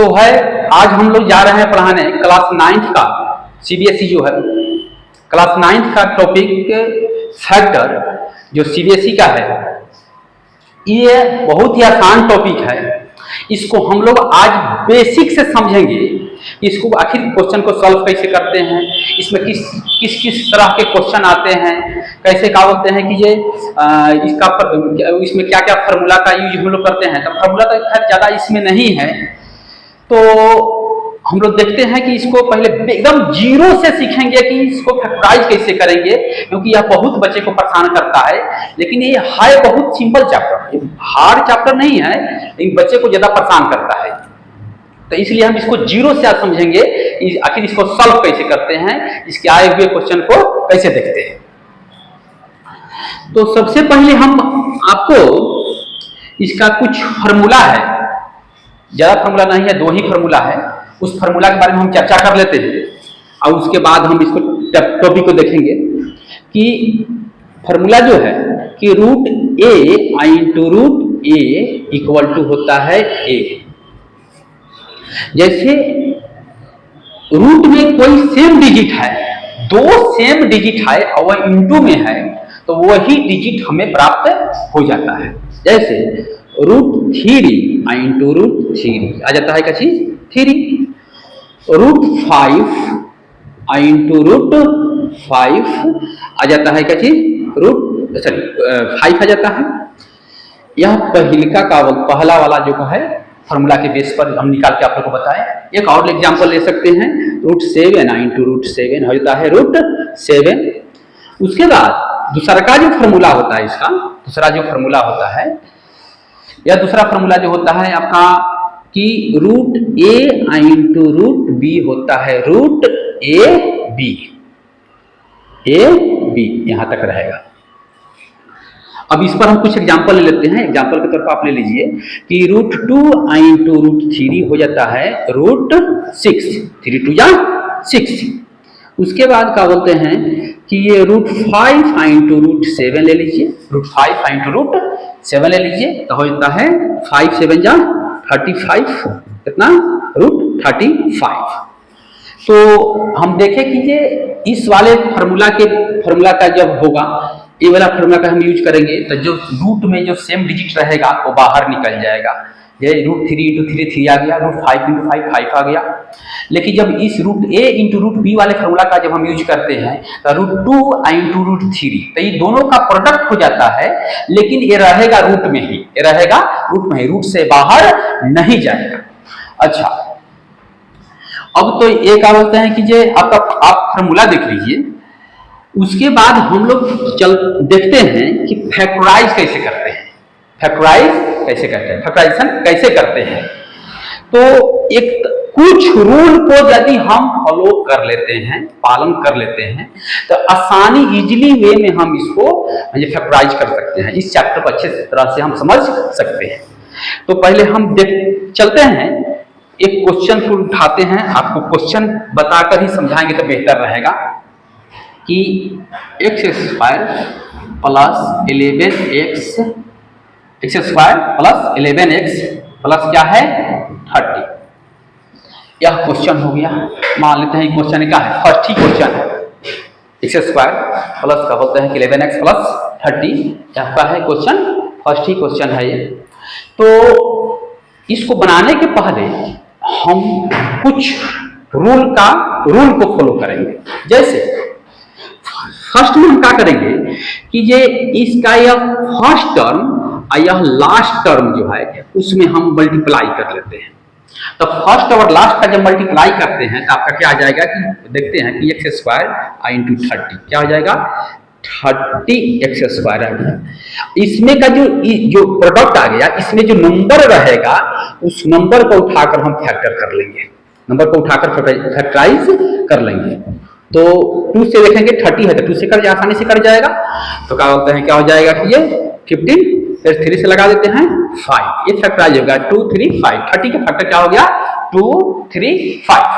तो है आज हम लोग जा रहे हैं पढ़ाने क्लास 9th का सीबीएसई जो है क्लास 9th का टॉपिक फैक्टर जो सीबीएसई का है। ये बहुत ही आसान टॉपिक है। इसको हम लोग आज बेसिक से समझेंगे। इसको आखिर क्वेश्चन को सॉल्व कैसे करते हैं, इसमें किस किस तरह के क्वेश्चन आते हैं, कैसे क्या बोलते हैं कि ये इसमें क्या क्या फार्मूला का यूज हम लोग करते हैं। तो फार्मूला तो खैर ज़्यादा इसमें नहीं है, तो हम लोग देखते हैं कि इसको पहले एकदम जीरो से सीखेंगे कि इसको फैक्टराइज कैसे करेंगे, क्योंकि यह बहुत बच्चे को परेशान करता है। लेकिन ये है बहुत सिंपल चैप्टर, हार्ड चैप्टर नहीं है, लेकिन बच्चे को ज़्यादा परेशान करता है। तो इसलिए हम इसको जीरो से आज समझेंगे, आखिर इसको सॉल्व कैसे करते हैं, इसके आए हुए क्वेश्चन को कैसे देखते हैं। तो सबसे पहले हम आपको इसका कुछ फार्मूला है, ज़्यादा फार्मूला नहीं है, 2 ही फार्मूला है, उस फार्मूला के बारे में हम चर्चा कर लेते हैं और उसके बाद हम इसको टॉपिक को देखेंगे कि फार्मूला जो है कि root a I into root a equal to होता है ए। जैसे रूट में कोई सेम डिजिट है, 2 सेम डिजिट है और वह इंटू में है, तो वही डिजिट हमें प्राप्त हो जाता है। जैसे रूट 3 आई इंटू रूट 3 आ जाता है क्या चीज 3। रूट 5 आई इंटू रूट 5 आ जाता है क्या चीज रूट 5 आ जाता है। यह पहला वाला जो है फार्मूला के बेस पर हम निकाल के आप लोग को बताएं। एक और एग्जांपल ले सकते हैं, रूट 7 आई इंटू रूट 7 हो जाता है रूट 7। उसके बाद दूसरा का जो फार्मूला होता है, इसका दूसरा जो फार्मूला होता है, या दूसरा फार्मूला जो होता है आपका कि root a I into root B होता है रूट ए बी यहां तक रहेगा। अब इस पर हम कुछ एग्जांपल ले लेते हैं। एग्जांपल के तौर पर आप ले लीजिए कि रूट 2 आई इंटू रूट 3 हो जाता है रूट 6, 3 2 जा 6। उसके बाद क्या बोलते हैं कि ये रूट 5 आई इंटू रूट 7 ले लीजिए, रूट 5 आई इंटू रूट 7 ले लीजिए, तो हो जाता है 5 7 जा 35, कितना रूट 35। तो हम देखें कि ये इस वाले फार्मूला का जब होगा, ये वाला फार्मूला का हम यूज करेंगे, तो जो रूट में जो सेम डिजिट रहेगा वो बाहर निकल जाएगा। ये रूट 3 इंटू 3 आ गया, रूट 5 इंटू 5 आ गया। लेकिन जब इस रूट ए इंटू रूट बी वाले फार्मूला का जब हम यूज करते हैं तो रूट 2 आई इंटू रूट 3, तो ये दोनों का प्रोडक्ट हो जाता है, लेकिन ये रहेगा रूट में ही, ये रहेगा रूट में ही, रूट से बाहर नहीं जाएगा। अच्छा, अब तो ये क्या बोलते हैं कि ये आप फार्मूला देख लीजिए। उसके बाद हम लोग देखते हैं कि फैक्टराइज कैसे करते हैं, फैक्टराइजेशन कैसे करते हैं। तो एक कुछ रूल को यदि हम फॉलो कर लेते हैं, पालन कर लेते हैं, तो आसानी इजीली वे में हम इसको फैक्टराइज कर सकते हैं। इस चैप्टर को अच्छे तरह से हम समझ सकते हैं। तो पहले हम चलते हैं, एक क्वेश्चन को उठाते हैं, आपको क्वेश्चन बताकर ही समझाएंगे तो बेहतर रहेगा कि x² प्लस 11x प्लस क्या है 30। यह क्वेश्चन हो गया। मान लेते हैं क्वेश्चन क्या है, फर्स्ट ही क्वेश्चन है, x² प्लस का बोलते हैं कि 11x प्लस 30, क्या है क्वेश्चन, फर्स्ट ही क्वेश्चन है ये। तो इसको बनाने के पहले हम कुछ रूल को फॉलो करेंगे। जैसे फर्स्ट में हम क्या करेंगे कि ये इसका यह फर्स्ट टर्म और यह लास्ट टर्म जो है उसमें हम मल्टीप्लाई कर लेते हैं। तो फर्स्ट और लास्ट का जब मल्टीप्लाई करते हैं तो आपका क्या आ जाएगा कि देखते हैं कि x² आई इंटू 30 क्या हो जाएगा 30x² आ गया। इसमें का जो प्रोडक्ट आ गया, इसमें जो नंबर रहेगा उस नंबर को उठाकर हम फैक्टर कर लेंगे, नंबर को उठाकर फैक्टराइज कर लेंगे। तो 2 से देखेंगे 30 है तो 2 से कर आसानी से कर जाएगा। तो क्या होता है, क्या हो जाएगा कि ये 15, फिर 3 से लगा देते हैं 5, ये फैक्टराइज होगा 2 3 5। 30 का फैक्टर क्या हो गया 2 3 5।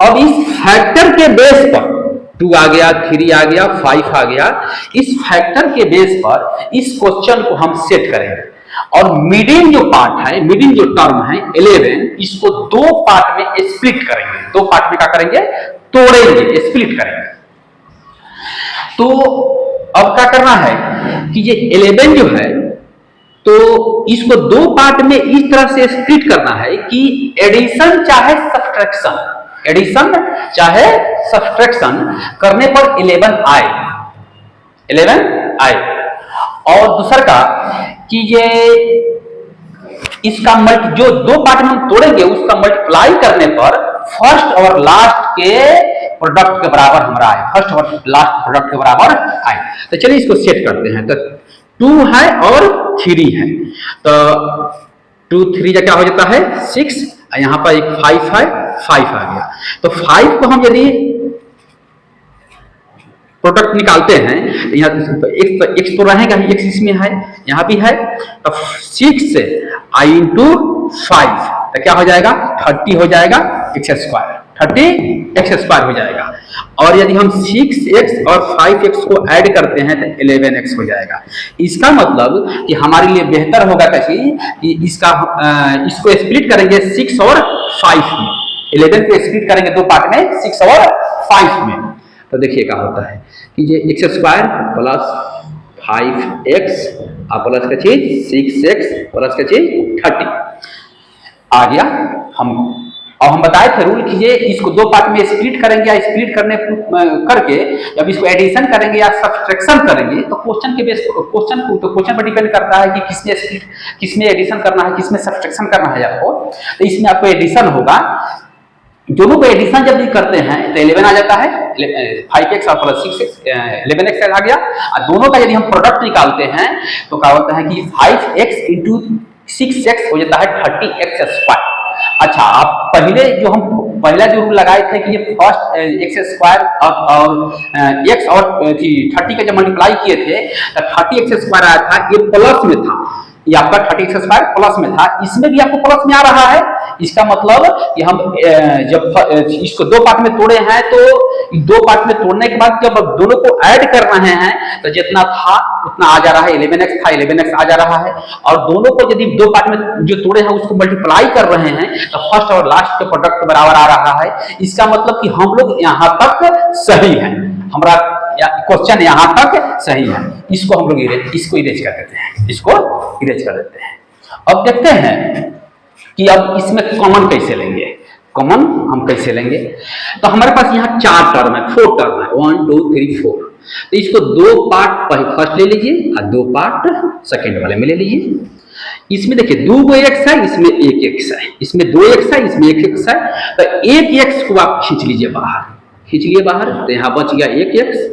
अब इस फैक्टर के बेस पर 2 आ गया, 3 आ गया, 5 आ गया, इस फैक्टर के बेस पर इस क्वेश्चन को हम सेट करेंगे और मिडिल जो पार्ट है, मिडिल जो टर्म है 11, इसको दो पार्ट में स्प्लिट करेंगे। दो पार्ट में क्या करेंगे? तोड़ेंगे, स्प्लिट करेंगे। तो अब क्या करना है कि ये 11 जो है, तो इसको दो पार्ट में इस तरह से स्प्लिट करना है कि एडिशन चाहे सब्ट्रैक्शन, एडिशन चाहे सब्ट्रैक्शन करने पर 11 आए, 11 आए। और दूसरा का कि ये इसका जो दो पार्ट में हम तोड़ेंगे उसका मल्टीप्लाई करने पर फर्स्ट और लास्ट के प्रोडक्ट के बराबर हमारा आए, फर्स्ट और लास्ट प्रोडक्ट के बराबर आए। तो चलिए इसको सेट करते हैं। तो 2 है और 3 है, तो 2 3 क्या हो जाता है 6, यहां पर एक 5 है, 5 आ गया। तो 5 को हम यदि प्रोडक्ट निकालते हैं तो यहाँ एक्स तो रहेगा ही, एक्स इसमें है, यहाँ भी है। तो 6 से i इंटू 5 तो क्या हो जाएगा 30 हो जाएगा एक्स स्क्वायर, 30 एक्स स्क्वायर हो जाएगा। और यदि हम 6x और 5x को ऐड करते हैं तो 11x हो जाएगा। इसका मतलब कि हमारे लिए बेहतर होगा कैसे कि इसको स्प्लिट करेंगे 6 और 5 में, 11 को स्प्लिट करेंगे दो पार्ट में 6 और 5 में। तो देखिए क्या होता है कि ये एक्स स्क्वायर प्लस 5x और प्लस का चीज 6x प्लस का चीज 30 आ गया। हम बताए थे रूल कि ये इसको दो पार्ट में स्प्लिट करेंगे, या स्प्लिट करके जब इसको एडिशन करेंगे या सब्ट्रैक्शन करेंगे तो क्वेश्चन पर डिपेंड करता है कि किसमें स्प्लिट, किसमें एडिशन करना है, किसमें सब्ट्रैक्शन करना है आपको। तो इसमें आपको एडिशन होगा, दोनों को एडिशन जब भी करते हैं तो 11 आ जाता है, 5x और प्लस 6x 11x आ गया। और दोनों का यदि हम प्रोडक्ट निकालते हैं तो क्या होता है कि 5x इंटू 6x हो जाता है 30x स्क्वायर। अच्छा, आप पहला जो रूल लगाए थे कि ये फर्स्ट एक्स स्क्वायर और x और 30 का जब मल्टीप्लाई किए थे तो 30x स्क्वायर आया था, ये प्लस में था, ये आपका 30x स्क्वायर प्लस में था, इसमें भी आपको प्लस में आ रहा है। इसका मतलब कि हम जब इसको दो पार्ट में तोड़े हैं तो दो पार्ट में तोड़ने के बाद जब दोनों को ऐड कर रहे हैं तो जितना था उतना आ जा रहा है, 11x था 11x आ जा रहा है। और दोनों को यदि दो पार्ट में जो तोड़े हैं उसको मल्टीप्लाई कर रहे हैं तो फर्स्ट और लास्ट के प्रोडक्ट के बराबर आ रहा है। इसका मतलब कि हम लोग यहाँ तक सही है, हमारा क्वेश्चन यहाँ तक सही है। इसको हम लोग इरेज कर देते हैं, इसको इरेज कर देते हैं। अब देखते हैं कि अब इसमें कॉमन कैसे लेंगे, कॉमन हम कैसे लेंगे। तो हमारे पास यहाँ 4 टर्म है, 4 टर्म है, 1 2 3 4। तो इसको दो पार्ट फर्स्ट ले लीजिए और दो पार्ट सेकेंड वाले में ले लीजिए। इसमें देखिए 2 x है, इसमें 1 x है, इसमें 2 x है, इसमें 1 x है। तो 1 x को आप खींच लीजिए बाहर, खींच लिए बाहर, तो यहाँ बच गया 1 x,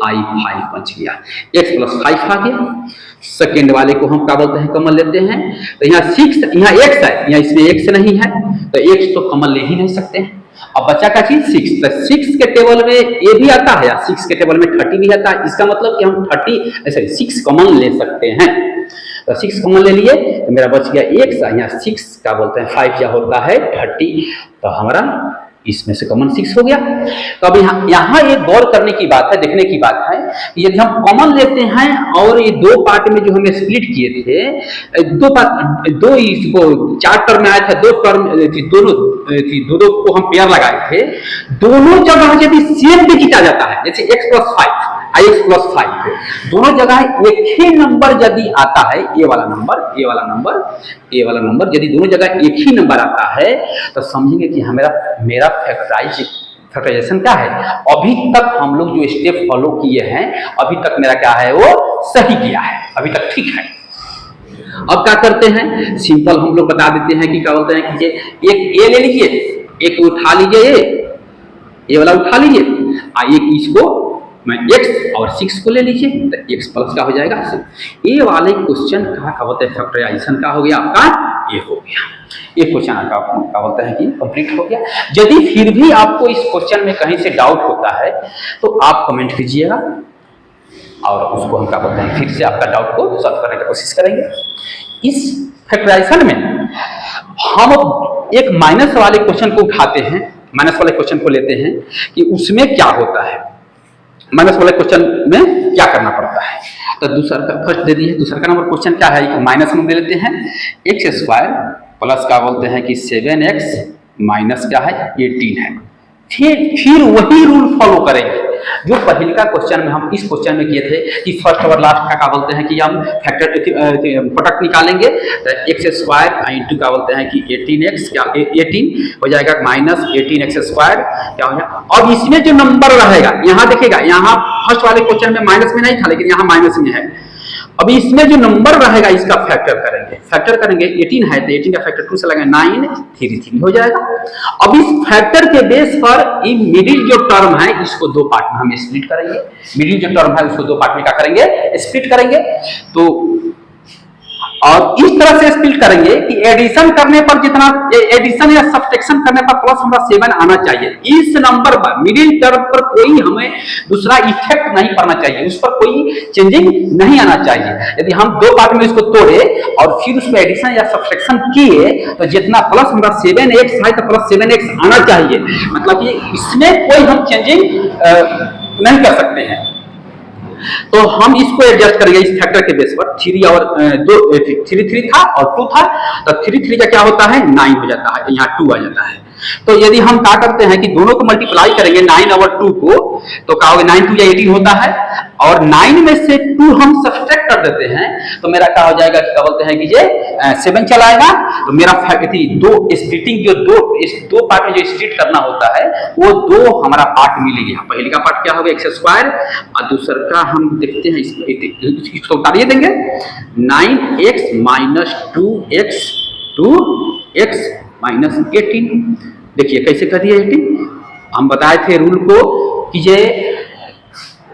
i5 बच गया, x प्लस 5 आ गया। सेकेंड वाले को हम क्या बोलते हैं, कॉमन लेते हैं। तो यहाँ 6, यहाँ x है, यहाँ इसमें x नहीं है तो x तो कॉमन ले ही नहीं सकते हैं। अब बच्चा का चीज 6, तो 6 के टेबल में a भी आता है, 6 के टेबल में 30 भी आता है। इसका मतलब कि हम 6 कॉमन ले सकते हैं। तो 6 कॉमन ले लिए तो मेरा बच गया x, यहाँ 6 क्या बोलते हैं 5 या होता है 30, तो हमारा इसमें से कॉमन 6 हो गया। तो अब यहाँ एक गौर करने की बात है, देखने की बात है, यदि हम कॉमन लेते हैं और ये दो पार्ट में जो हमें स्प्लिट किए थे, दो इसको 4 टर्म में आया था, 2 टर्म दोनों को हम पेयर लगाए थे, दोनों जगह यदि सेम डिजिट आ जाता है, जैसे x प्लस 5 ix प्लस 5, दोनों जगह एक ही नंबर यदि आता है, ये वाला नंबर यदि दोनों जगह एक ही नंबर आता है तो समझेंगे कि मेरा फैक्टराइजेशन क्या है। अभी तक हम लोग जो स्टेप फॉलो किए हैं अभी तक मेरा क्या है वो सही किया है, अभी तक ठीक है। अब क्या करते हैं, सिंपल हम लोग बता देते हैं कि क्या बोलते हैं कि एक ए ले लीजिए, एक उठा लीजिए, ये वाला उठा लीजिए, एक इसको मैं x और 6 को ले लीजिए तो x प्लस का हो जाएगा। ये वाले क्वेश्चन का बोलते हैं फैक्टराइजेशन का हो गया आपका, ये हो गया, ये क्वेश्चन आपका क्या बोलते हैं कि कंप्लीट हो गया। यदि फिर भी आपको इस क्वेश्चन में कहीं से डाउट होता है तो आप कमेंट कीजिएगा और उसको हम क्या बोलते हैं फिर से आपका डाउट को सॉल्व करने की कोशिश करेंगे। इस फैक्टराइजेशन में हम एक माइनस वाले क्वेश्चन को उठाते हैं, माइनस वाले क्वेश्चन को लेते हैं कि उसमें क्या होता है, माइनस वाले क्वेश्चन में क्या करना पड़ता है। तो दूसरा का फर्स्ट दे दिए, दूसरा का नंबर क्वेश्चन क्या है, माइनस में दे लेते हैं एक्स स्क्वायर प्लस क्या बोलते हैं कि 7x माइनस क्या है 18 है। फिर वही रूल फॉलो करेंगे जो पहले का क्वेश्चन में हम इस क्वेश्चन में किए थे कि फर्स्ट और लास्ट का क्या बोलते हैं कि हम फैक्टर प्रोडक्ट निकालेंगे, तो एक्स स्क्वायर इंटू क्या बोलते हैं कि 18x क्या 18 हो जाएगा माइनस 18x स्क्वायर क्या हो जाएगा। अब इसमें जो नंबर रहेगा यहाँ देखिएगा, यहाँ फर्स्ट वाले क्वेश्चन में माइनस में नहीं था लेकिन यहाँ माइनस में है। अब इसमें जो नंबर रहेगा इसका फैक्टर करेंगे, 18 है तो 18 का फैक्टर 2 से लगाएंगे 9 3 हो जाएगा। अब इस फैक्टर के बेस पर इन मिडिल जो टर्म है इसको दो पार्ट में हम स्प्लिट करेंगे, मिडिल जो टर्म है उसको दो पार्ट में क्या करेंगे स्प्लिट करेंगे। तो और इस तरह से स्प्लिट करेंगे कि एडिशन करने पर जितना एडिशन या सब्ट्रैक्शन करने पर प्लस हमारा 7 आना चाहिए। इस नंबर पर मिडिल टर्म पर कोई हमें दूसरा इफेक्ट नहीं पड़ना चाहिए, उस पर कोई चेंजिंग नहीं आना चाहिए। यदि हम दो पार्ट में इसको तोड़े और फिर उसमें एडिशन या सब्ट्रैक्शन किए तो जितना प्लस हमारा 7x है तो प्लस 7x आना चाहिए, मतलब कि इसमें कोई हम चेंजिंग नहीं कर सकते हैं। तो हम इसको एडजस्ट करेंगे इस फैक्टर के बेस पर 3 और 3 था और 2 था, तो 3 का क्या होता है 9 हो जाता है, यहाँ 2 आ जाता है। तो यदि हम क्या करते हैं कि दोनों को मल्टीप्लाई करेंगे 9 और 2 को, तो क्या होगा 9 2 या 18 होता है और 9 में से 2 हम सब्ट्रैक्ट कर देते हैं तो मेरा क्या हो जाएगा, क्या बोलते हैं कि ये 7 चला आएगा। तो मेरा दो स्प्लिटिंग जो दो पार्ट में जो स्प्लिट करना होता है वो दो हमारा पार्ट मिल गया। पहले का पार्ट क्या होगा एक्स स्क्वायर और दूसरा का हम देखते हैं इसको उतारिए देंगे 9x माइनस 2x माइनस 18। देखिए कैसे कर दिया 18, हम बताए थे रूल को कि ये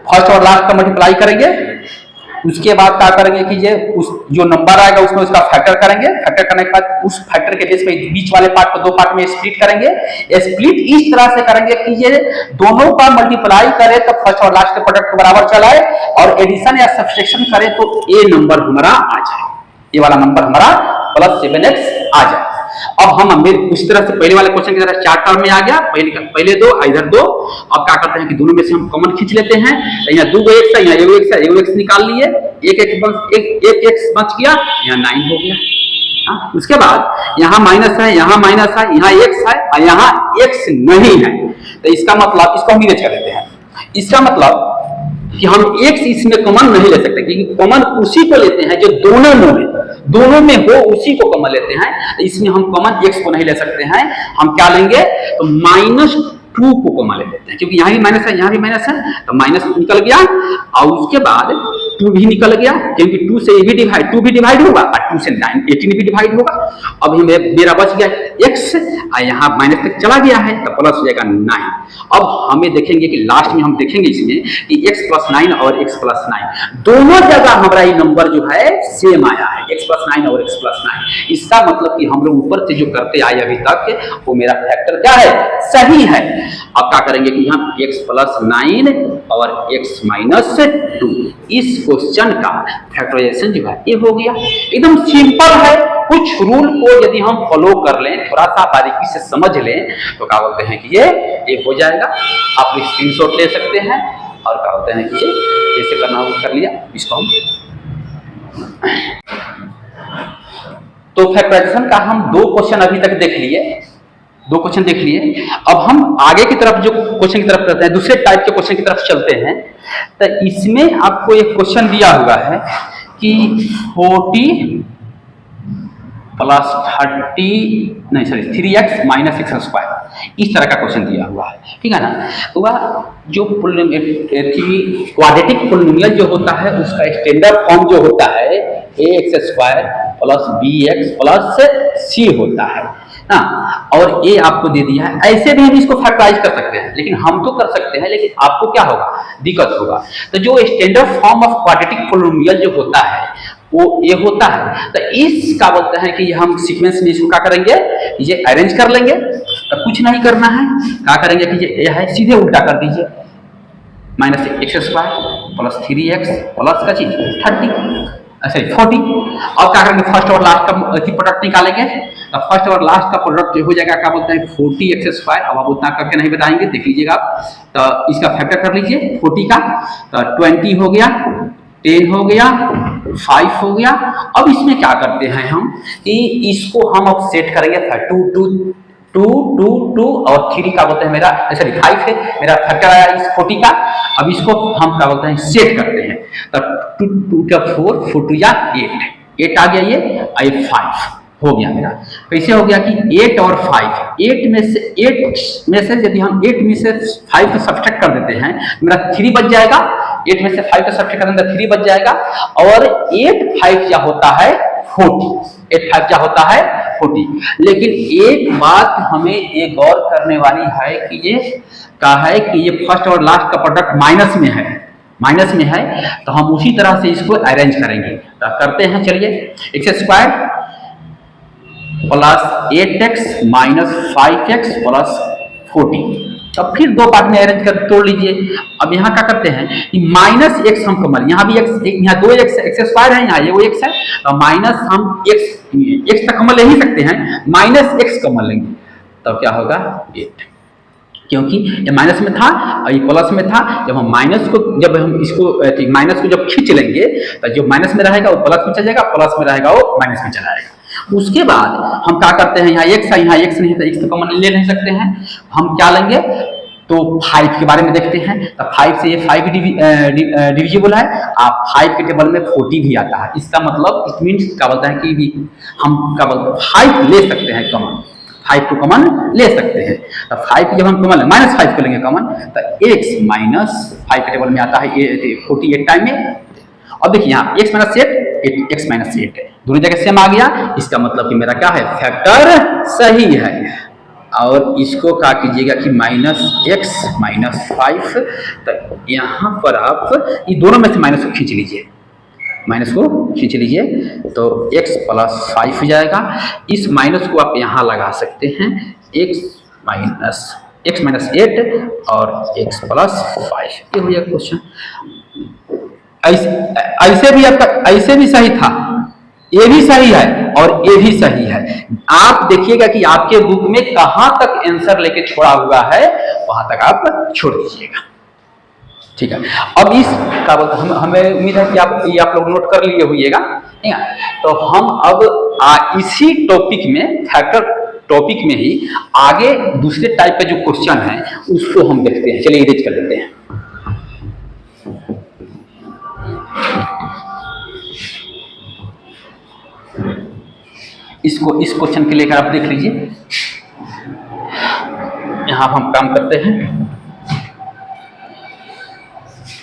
फर्स्ट और लास्ट का मल्टीप्लाई करेंगे, उसके बाद क्या करेंगे कि ये उस जो नंबर आएगा उसमें उसका फैक्टर करेंगे, फैक्टर करने के बाद उस फैक्टर के बेस पे बीच वाले पार्ट को दो पार्ट में स्प्लिट करेंगे। स्प्लिट इस तरह से करेंगे कि ये दोनों का मल्टीप्लाई करे तो फर्स्ट और लास्ट के प्रोडक्ट के बराबर चलाए और एडिशन या सब्ट्रैक्शन करे तो ये नंबर हमारा आ जाए, ये वाला नंबर हमारा प्लस 7x आ जाए। अब हम उस तरह से पहले वाले क्वेश्चन की तरह 4 टर्म में आ गया, पहले दो इधर दो। अब क्या करते हैं कि दोनों में से हम कॉमन खींच लेते हैं, यहाँ 2 x है, यहाँ एगो x निकाल लिए, एक x बच गया, यहाँ 9 हो गया। उसके बाद यहाँ माइनस है, यहाँ x है और यहाँ x नहीं है, तो इसका मतलब इसको हम इरेज कर देते हैं। इसका मतलब कि हम x इसमें कॉमन नहीं ले सकते क्योंकि कॉमन उसी को लेते हैं जो दोनों में हो, उसी को कॉमन लेते हैं। तो इसमें हम कॉमन x को नहीं ले सकते हैं, हम क्या लेंगे तो -2 को कॉमन ले लेते हैं क्योंकि यहाँ भी माइनस है, यहाँ भी माइनस है, तो माइनस निकल गया और उसके बाद 2 भी निकल गया क्योंकि 2 से 2 भी डिवाइड होगा और 2 से 18 भी डिवाइड होगा। अब मेरा बच गया x और यहाँ माइनस तक चला गया है तो प्लस हो जाएगा 9। अब हमें देखेंगे कि लास्ट में हम देखेंगे इसमें कि x + 9 और x + 9 दोनों जगह हमारा ये नंबर जो है सेम आया है, x + 9 और x + 9। इसका मतलब कि हम लोग ऊपर से जो करते आए अभी तक वो मेरा फैक्टर क्या है सही है। अब क्या करेंगे कि हम x + 9 और x - 2 इस क्वेश्चन का फैक्टराइजेशन जो है ये हो गया। एकदम सिंपल है, कुछ रूल को यदि हम फॉलो कर लें, थोड़ा सा बारीकी से समझ लें तो क्या बोलते हैं कि ये हो जाएगा। आप स्क्रीनशॉट ले सकते हैं और क्या बोलते हैं कि ये जैसे करना हो कर लिया इसको हम। तो फैक्टराइजेशन का हम 2 क्वेश्चन अभी तक देख लिए, 2 क्वेश्चन देख लिए। अब हम आगे की तरफ जो क्वेश्चन की तरफ करते हैं, दूसरे टाइप के क्वेश्चन की तरफ चलते हैं। तो इसमें आपको एक क्वेश्चन दिया हुआ है कि 40 + 3x - x², इस तरह का क्वेश्चन दिया हुआ है, ठीक है ना। वह जो क्वाड्रेटिक पोलिनोमियल जो होता है उसका स्टैंडर्ड फॉर्म जो होता है ax² + bx + c होता है ना, और ये आपको दे दिया है। ऐसे भी हम इसको फैक्टराइज कर सकते हैं, लेकिन हम तो कर सकते हैं, लेकिन आपको क्या होगा दिक्कत होगा। तो जो standard form of quadratic polynomial जो होता है वो ये होता है। तो इस का बोलते हैं कि हम सीक्वेंस में इसको क्या करेंगे ये अरेंज कर लेंगे। तो कुछ नहीं करना है, क्या करेंगे कि ये है सीधे उल्टा कर दीजिए, -x² + 3x प्लस का चीज 30 40। अब क्या करेंगे फर्स्ट और लास्ट का प्रोडक्ट निकालेंगे। तो फर्स्ट और लास्ट का प्रोडक्ट जो हो जाएगा क्या बोलते हैं 40x²। अब आप उतना करके नहीं बताएंगे, देख लीजिएगा आप। तो इसका फैक्टर कर लीजिए 40 का, तो 20 हो गया 10 हो गया, 5 हो गया। अब इसमें क्या करते हैं हम कि इसको हम अब सेट करेंगे 2 और 3 का बोलते हैं मेरा, सॉरी 5 है मेरा फैक्टर आया इस 40 का। अब इसको हम क्या बोलते हैं सेट करते हैं। तो 2 का 4, 4 2 या 8 आ गया, ये 5 हो गया मेरा। कैसे हो गया कि 8 और 5, 8 में से यदि हम 8 में से 5 को सब्ट्रैक्ट कर देते हैं मेरा 3 बच जाएगा। 8 में से 5 को सब्ट्रैक्ट कर देंगे 3 बच जाएगा। और 8 5 क्या होता है 40, 8 5 क्या होता है 40। लेकिन एक बात हमें ये गौर करने वाली है कि ये कहा है कि ये फर्स्ट और लास्ट का प्रोडक्ट माइनस में है, तो हम उसी तरह से इसको अरेंज करेंगे। तो करते हैं, चलिए x square plus 8x minus 5x plus 40। अब फिर दो पार्ट में अरेंज कर तोड़ लीजिए। अब यहाँ क्या करते हैं कि माइनस x हम कॉमन, यहाँ भी x, यहाँ 2x x स्क्वायर है, यहाँ ये वो x है, तो माइनस हम x तक कॉमन ले ही सकते हैं, माइनस x कॉमन लेंगे तब क्या होगा 8, क्योंकि ये माइनस में था और ये प्लस में था। जब हम माइनस को जब खींच लेंगे तो जो माइनस में रहेगा वो प्लस में चला जाएगा, प्लस में रहेगा वो माइनस में चला जाएगा। उसके बाद हम क्या करते हैं, यहाँ x है, यहाँ x नहीं है तो x तो कॉमन ले नहीं सकते हैं, हम क्या लेंगे तो 5 के बारे में देखते हैं। तो 5 से ये 5 डिविजिबल है, आप 5 के टेबल में 40 भी आता है। इसका मतलब इट मीन्स क्या बोलता है कि हम क्या बोलते हैं 5 ले सकते हैं कॉमन, 5 को कॉमन ले सकते हैं। तो 5 जब हम कॉमन माइनस 5 को लेंगे कॉमन तो x माइनस 5 के टेबल में आता है 48 टाइम में। अब देखिए यहाँ x माइनस 8 x माइनस 8 है, दोनों जगह सेम आ गया। इसका मतलब कि मेरा क्या है फैक्टर सही है। और इसको क्या कीजिएगा कि माइनस x माइनस 5, तो यहाँ पर आप ये दोनों में से माइनस को खींच लीजिए, तो x प्लस 5 हो जाएगा। इस माइनस को आप यहाँ लगा सकते हैं, x माइनस 8 और x प्लस 5, ये हो गया क्वेश्चन। ऐसे भी आपका ऐसे भी सही था, ये भी सही है और ये भी सही है। आप देखिएगा कि आपके बुक में कहां तक आंसर लेके छोड़ा हुआ है, वहां तक आप छोड़ दीजिएगा, ठीक है। अब इस का हमें उम्मीद है कि आप लोग नोट कर लिए होइएगा, ठीक है। तो हम अब इसी टॉपिक में फैक्टर टॉपिक में ही आगे दूसरे टाइप का जो क्वेश्चन है उसको हम देखते हैं। चलिए इरेज कर लेते हैं। इस क्वेश्चन के लेकर आप देख लीजिए, यहां हम काम करते हैं।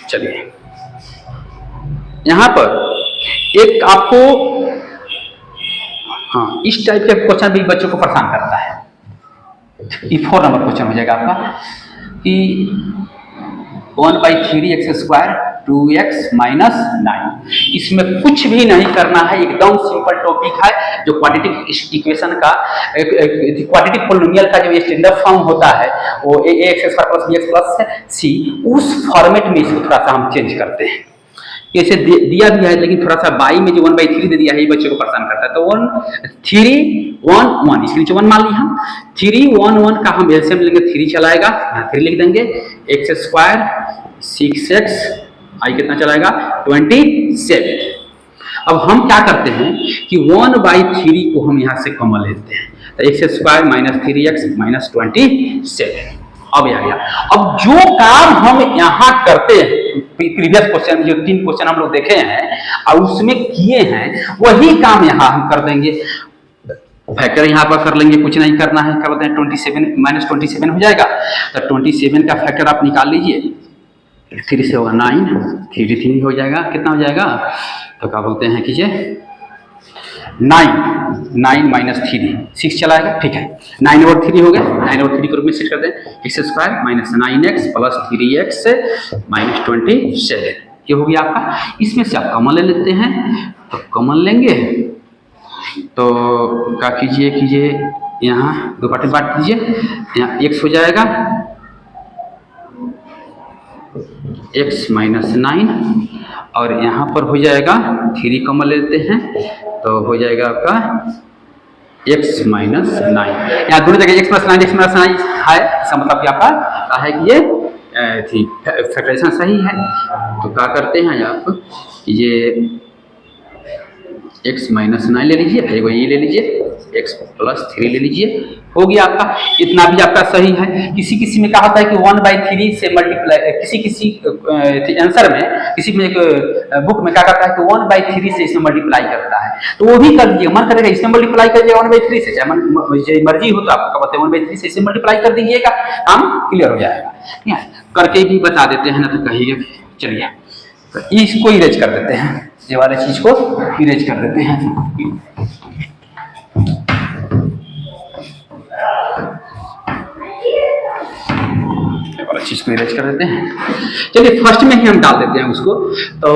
चलिए यहां पर एक आपको इस टाइप के क्वेश्चन भी बच्चों को परेशान करता है। ये 4 नंबर क्वेश्चन हो जाएगा आपका कि 1/3x² 2x माइनस 9। इसमें कुछ भी नहीं करना है, एकदम सिंपल टॉपिक है। जो क्वाड्रेटिक इक्वेशन का क्वाड्रेटिक पोलिनोमियल का जो स्टैंडर्ड फॉर्म होता है वो ax² + bx + c, उस फॉर्मेट में इसको थोड़ा सा हम चेंज करते हैं। कैसे दिया भी है, लेकिन थोड़ा सा बाई में जो 1/3 दे दिया है ये बच्चों को परेशान करता है। तो 3 1 1 इसके नीचे 1 मान ली हम, 3 1 1 का हम एलसीएम लेंगे, 3 चलाएगा, यहाँ 3 लिख देंगे, x² 6x आई कितना चलाएगा 27। अब हम क्या करते हैं कि 1/3 को हम यहाँ से कॉमन लेते हैं, तो x² - 3x - 27 अब आ गया। अब जो काम हम यहाँ करते हैं प्रीवियस क्वेश्चन जो 3 क्वेश्चन हम लोग देखे हैं और उसमें किए हैं वही काम यहाँ हम कर देंगे। फैक्टर यहाँ पर कर लेंगे, कुछ नहीं करना है। क्या बोलते हैं 27 - 27 हो जाएगा। तो 27 का फैक्टर आप निकाल लीजिए, 3 से होगा 9, 3 हो जाएगा, कितना हो जाएगा तो क्या बोलते हैं कीजिए 9 - 3 6 चलाएगा, ठीक है। 9 और 3 हो गए, 9 और 3 को रूप में सेट कर दें, x² - 9x + 3x - 27 ये हो गया आपका। इसमें से आप कॉमन ले लेते हैं, तो कॉमन लेंगे तो क्या कीजिए यहाँ 2 पार्ट में बांट दीजिए, यहाँ x हो जाएगा x - 9 और यहाँ पर हो जाएगा 3 कॉमन लेते हैं तो हो जाएगा आपका x - 9। यहाँ दोनों जगह x + 9 है, इसका मतलब कि आपका है कि ये थी फैक्टराइजेशन सही है। तो क्या करते हैं आप, ये x माइनस 9 ले लीजिए, एगो ये ले लीजिए, x प्लस 3 ले लीजिए, हो गया आपका। इतना भी आपका सही है। किसी किसी में कहा होता है कि 1/3 से मल्टीप्लाई, किसी आंसर में, किसी में बुक में क्या करता है कि 1/3 से इसमें मल्टीप्लाई करता है, तो वो भी कर दीजिए। मन करेगा इसमें मल्टीप्लाई कर दिएगा 1/3 से, चाहे मर्जी हो तो आपको बताते 1/3 से इसे मल्टीप्लाई कर दीजिएगा, काम क्लियर हो जाएगा। ठीक है, करके भी बता देते हैं ना तो कहिए। चलिए तो इसको इरेज कर देते हैं, ये वाले चीज को इरेज कर देते हैं। ये वाला चीज को इरेज कर देते हैं। चलिए फर्स्ट में ही हम डाल देते हैं उसको। तो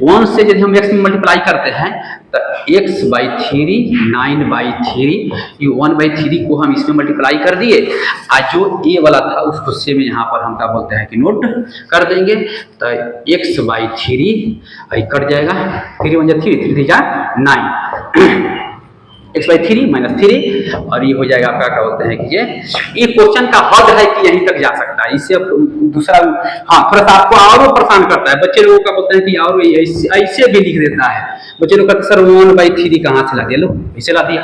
1 से यदि हम x में मल्टीप्लाई करते हैं तो x/3 9/3, ये 1/3 को हम इसमें मल्टीप्लाई कर दिए, और जो a वाला था उसको सेम यहाँ पर हम क्या बोलते हैं कि नोट कर देंगे। तो x/3 कट जाएगा, 3 1 3 3 3 9 x/3 - 3, और ये हो जाएगा आपका क्या बोलते हैं कि ये क्वेश्चन का हद है कि यहीं तक जा सकता है, इससे अब दूसरा हाँ थोड़ा सा आपको और परेशान करता है। बच्चे लोगों का बोलते हैं कि और ऐसे भी लिख देता है, बच्चे लोग का सर 1/3 कहाँ से ला दिया, लो इसे ला दिया,